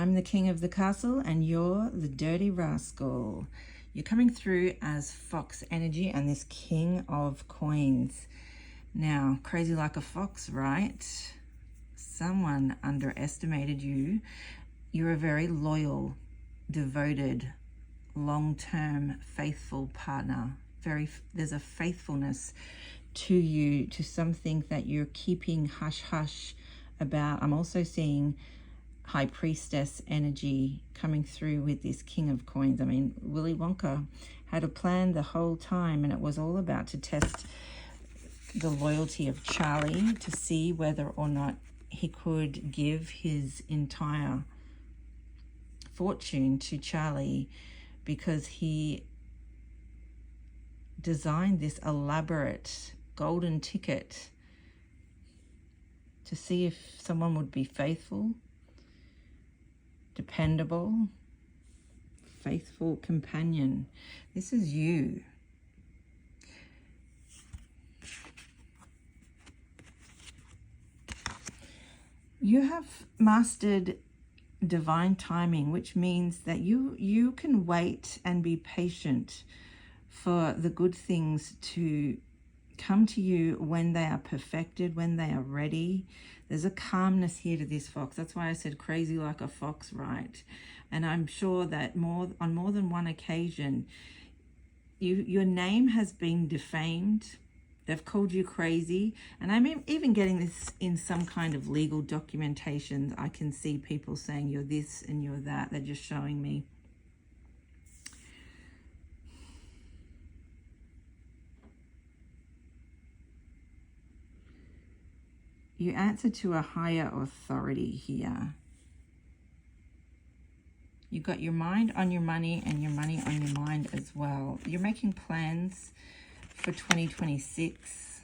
I'm the king of the castle and you're the dirty rascal. You're coming through as fox energy and this king of coins. Now, crazy like a fox, right? Someone underestimated you. You're a very loyal, devoted, long-term, faithful partner. There's a faithfulness to you, to something that you're keeping hush-hush about. I'm also seeing High Priestess energy coming through with this King of Coins. I mean, Willy Wonka had a plan the whole time, and it was all about to test the loyalty of Charlie to see whether or not he could give his entire fortune to Charlie, because he designed this elaborate golden ticket to see if someone would be faithful, dependable, faithful companion. This is you. You have mastered divine timing, which means that you can wait and be patient for the good things to come to you when they are perfected, when they are ready. There's a calmness here to this fox. That's why I said crazy like a fox, right? And I'm sure that on more than one occasion, your name has been defamed. They've called you crazy. And I'm even getting this in some kind of legal documentation. I can see people saying you're this and you're that. They're just showing me. You answer to a higher authority here. You got your mind on your money and your money on your mind as well. You're making plans for 2026.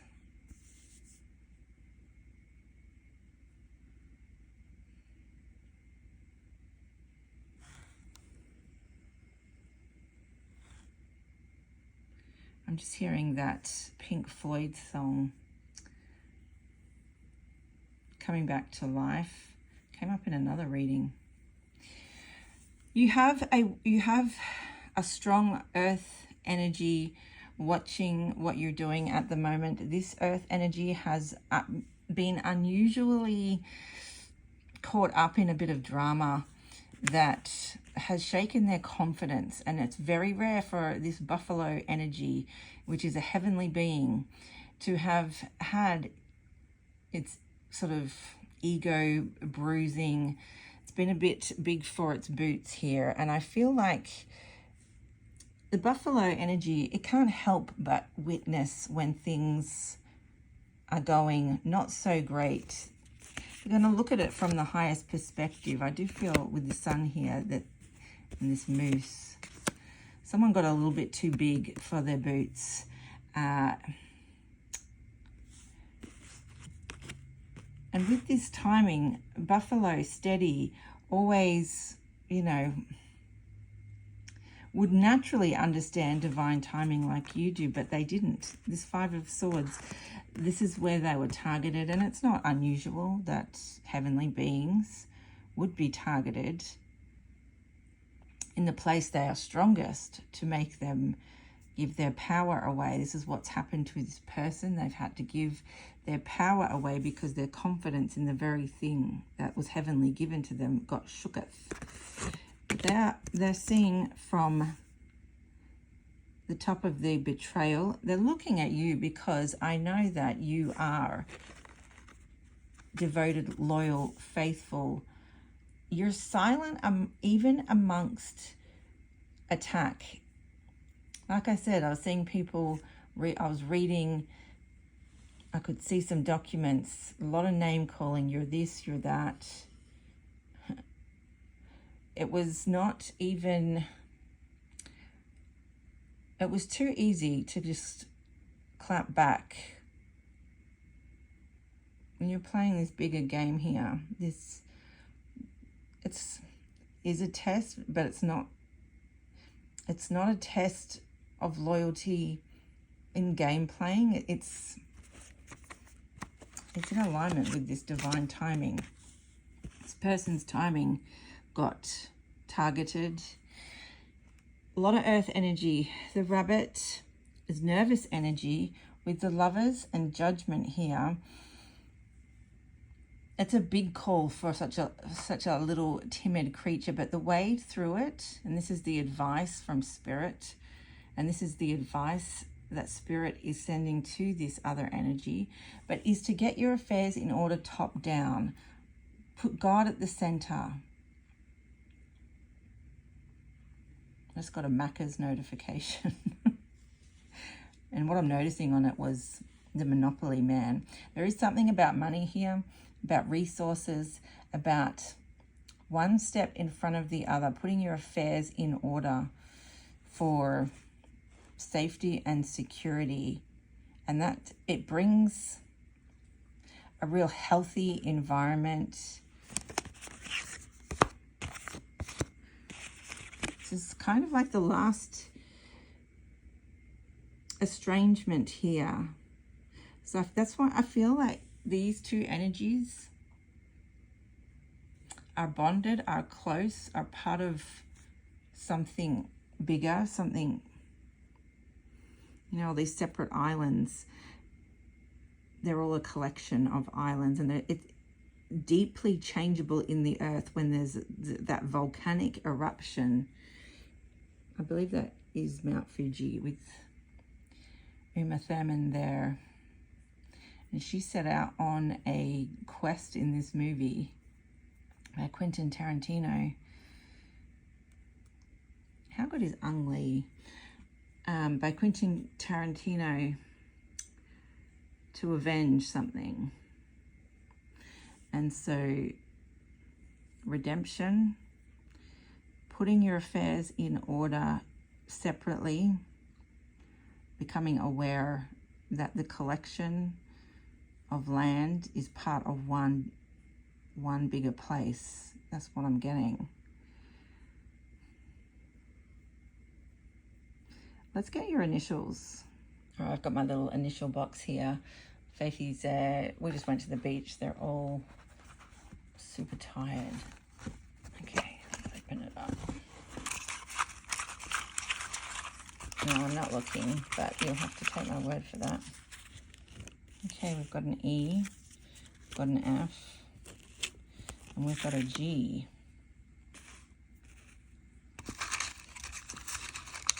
I'm just hearing that Pink Floyd song coming back to life. Came up in another reading. You have a strong earth energy watching what you're doing at the moment. This earth energy has been unusually caught up in a bit of drama that has shaken their confidence, and it's very rare for this buffalo energy, which is a heavenly being, to have had its sort of ego bruising. It's been a bit big for its boots here, and I feel like the buffalo energy, it can't help but witness when things are going not so great. You're going to look at it from the highest perspective. I do feel with the sun here that, and this moose, someone got a little bit too big for their boots. And with this timing, buffalo steady always, would naturally understand divine timing like you do, but they didn't. This Five of Swords, this is where they were targeted, and it's not unusual that heavenly beings would be targeted in the place they are strongest to make them give their power away. This is what's happened to this person. They've had to give their power away because their confidence in the very thing that was heavenly given to them got shooketh. They're seeing from the top of the betrayal. They're looking at you because I know that you are devoted, loyal, faithful. You're silent even amongst attack. Like I said, I was seeing people, I was reading, I could see some documents, a lot of name calling, you're this, you're that. It was not even, it was too easy to just clap back. When you're playing this bigger game here, is a test, but it's not a test of loyalty in game playing. It's in alignment with this divine timing. This person's timing got targeted. A lot of earth energy. The rabbit is nervous energy with the Lovers and Judgment here. It's a big call for such a little timid creature, but the way through it, and this is the advice from Spirit, and this is the advice that Spirit is sending to this other energy, but is to get your affairs in order top down. Put God at the center. I just got a Macca's notification. And what I'm noticing on it was the Monopoly man. There is something about money here, about resources, about one step in front of the other, putting your affairs in order for safety and security. And that it brings a real healthy environment. This is kind of like the last estrangement here. So that's why I feel like these two energies are bonded, are close, are part of something bigger, something, you know, these separate islands. They're all a collection of islands, and it's deeply changeable in the earth when there's that volcanic eruption. I believe that is Mount Fuji with Uma Thurman there. And she set out on a quest in this movie by Quentin Tarantino. How good is Ang Lee? By Quentin Tarantino, to avenge something. And so, redemption, putting your affairs in order separately, becoming aware that the collection of land is part of one bigger place. That's what I'm getting. Let's get your initials. All right, I've got my little initial box here. Faithy's we just went to the beach. They're all super tired. Okay, open it up. No, I'm not looking, but you'll have to take my word for that. Okay, we've got an E, we've got an F, and we've got a G.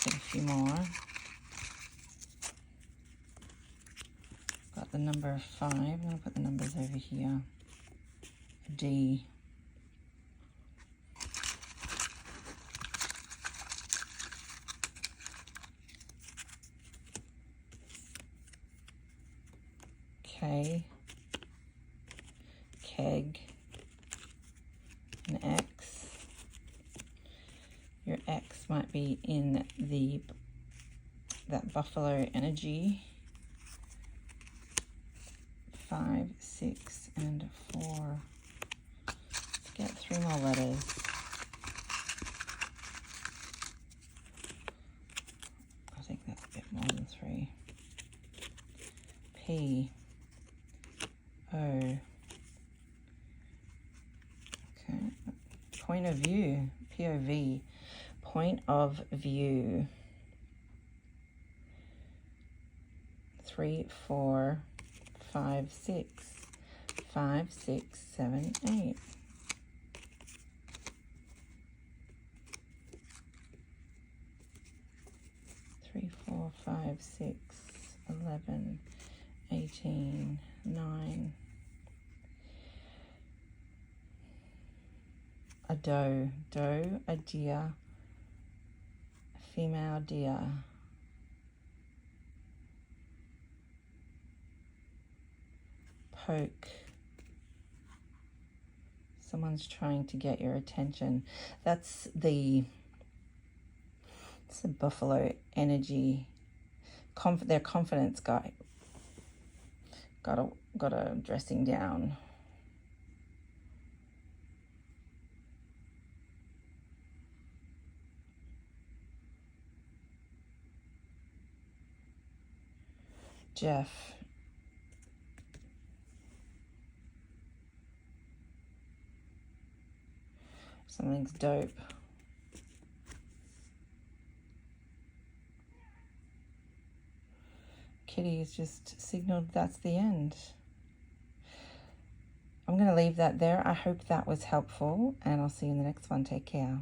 Get a few more. Got the number 5. I'm going to put the numbers over here. A D. K, Keg, an X. Your X might be in that buffalo energy. 5, 6, and 4. Let's get 3 more letters. I think that's a bit more than 3. P. O. Okay. Point of view. POV. Point of view. 3, 4, 5, 6. 5, 6, 7, 8. Three, 4, 5, 6, 11, 18, 9. A doe, a deer, a female deer. Poke. Someone's trying to get your attention. That's the buffalo energy. Their confidence guy got a dressing down. Jeff. Something's dope. Kitty has just signaled that's the end. I'm going to leave that there. I hope that was helpful, and I'll see you in the next one. Take care.